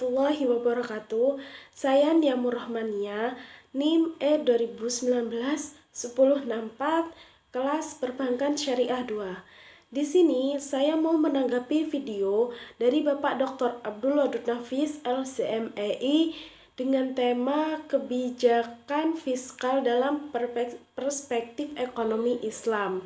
warahmatullahi wabarakatuh. Saya Niamur Rahmania, NIM E2019-1064, kelas Perbankan Syariah 2. Di sini saya mau menanggapi video dari Bapak Dr. Abdul Wadud Nafis, LCMEI, dengan tema kebijakan fiskal dalam perspektif ekonomi Islam.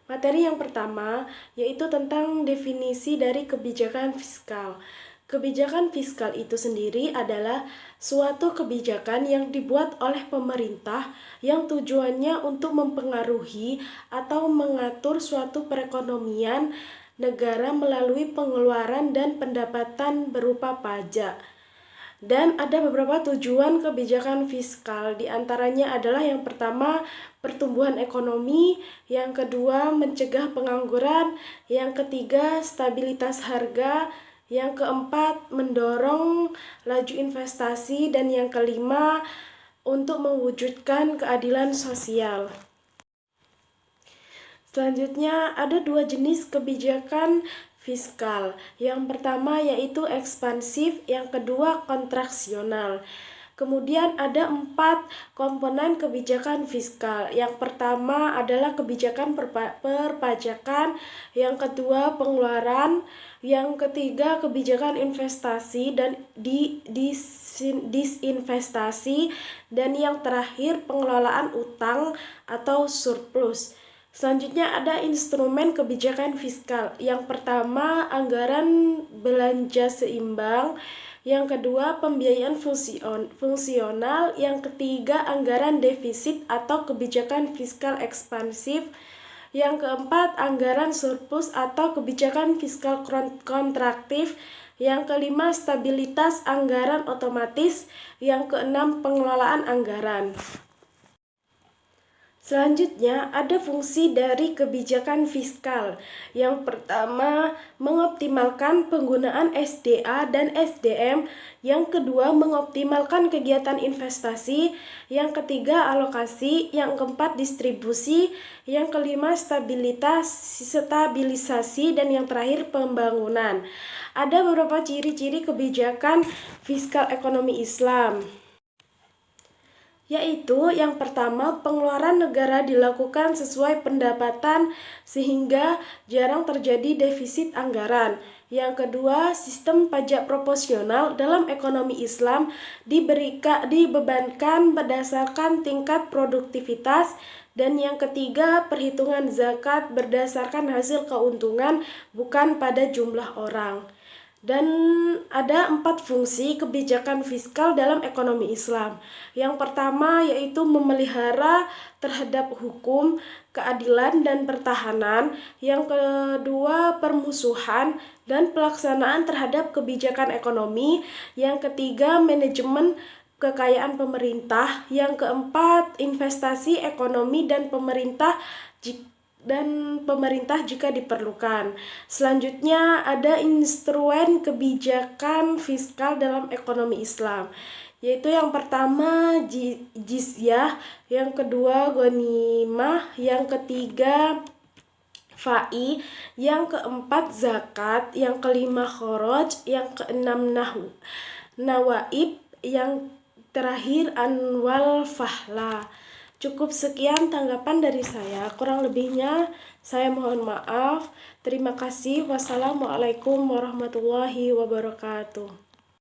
Materi yang pertama yaitu tentang definisi dari kebijakan fiskal. Kebijakan fiskal itu sendiri adalah suatu kebijakan yang dibuat oleh pemerintah yang tujuannya untuk mempengaruhi atau mengatur suatu perekonomian negara melalui pengeluaran dan pendapatan berupa pajak. Dan ada beberapa tujuan kebijakan fiskal, diantaranya adalah yang pertama pertumbuhan ekonomi, yang kedua mencegah pengangguran, yang ketiga stabilitas harga, yang keempat mendorong laju investasi, dan yang kelima untuk mewujudkan keadilan sosial. Selanjutnya ada dua jenis kebijakan fiskal. Yang pertama yaitu ekspansif, yang kedua kontraksional. Kemudian ada 4 komponen kebijakan fiskal. Yang pertama adalah kebijakan perpajakan, yang kedua pengeluaran, yang ketiga kebijakan investasi dan disinvestasi, dan yang terakhir pengelolaan utang atau surplus. Selanjutnya ada instrumen kebijakan fiskal. Yang pertama anggaran belanja seimbang, yang kedua pembiayaan fungsional, yang ketiga anggaran defisit atau kebijakan fiskal ekspansif, yang keempat anggaran surplus atau kebijakan fiskal kontraktif, yang kelima stabilitas anggaran otomatis, yang keenam pengelolaan anggaran. Selanjutnya, ada fungsi dari kebijakan fiskal. Yang pertama, mengoptimalkan penggunaan SDA dan SDM. Yang kedua, mengoptimalkan kegiatan investasi. Yang ketiga, alokasi. Yang keempat, distribusi. Yang kelima, stabilisasi. Dan yang terakhir, pembangunan. Ada beberapa ciri-ciri kebijakan fiskal ekonomi Islam, yaitu yang pertama pengeluaran negara dilakukan sesuai pendapatan sehingga jarang terjadi defisit anggaran. Yang kedua, sistem pajak proporsional dalam ekonomi Islam dibebankan berdasarkan tingkat produktivitas. Dan yang ketiga, perhitungan zakat berdasarkan hasil keuntungan bukan pada jumlah orang. Dan ada 4 fungsi kebijakan fiskal dalam ekonomi Islam. Yang pertama yaitu memelihara terhadap hukum, keadilan, dan pertahanan. Yang kedua permusuhan dan pelaksanaan terhadap kebijakan ekonomi. Yang ketiga manajemen kekayaan pemerintah. Yang keempat investasi ekonomi dan pemerintah jika diperlukan. Selanjutnya ada instrumen kebijakan fiskal dalam ekonomi Islam, yaitu yang pertama jizyah, yang kedua ghanimah, yang ketiga fai, yang keempat zakat, yang kelima kharaj, yang keenam nawaib, yang terakhir anwal fahla. Cukup sekian tanggapan dari saya, kurang lebihnya saya mohon maaf. Terima kasih. Wassalamualaikum warahmatullahi wabarakatuh.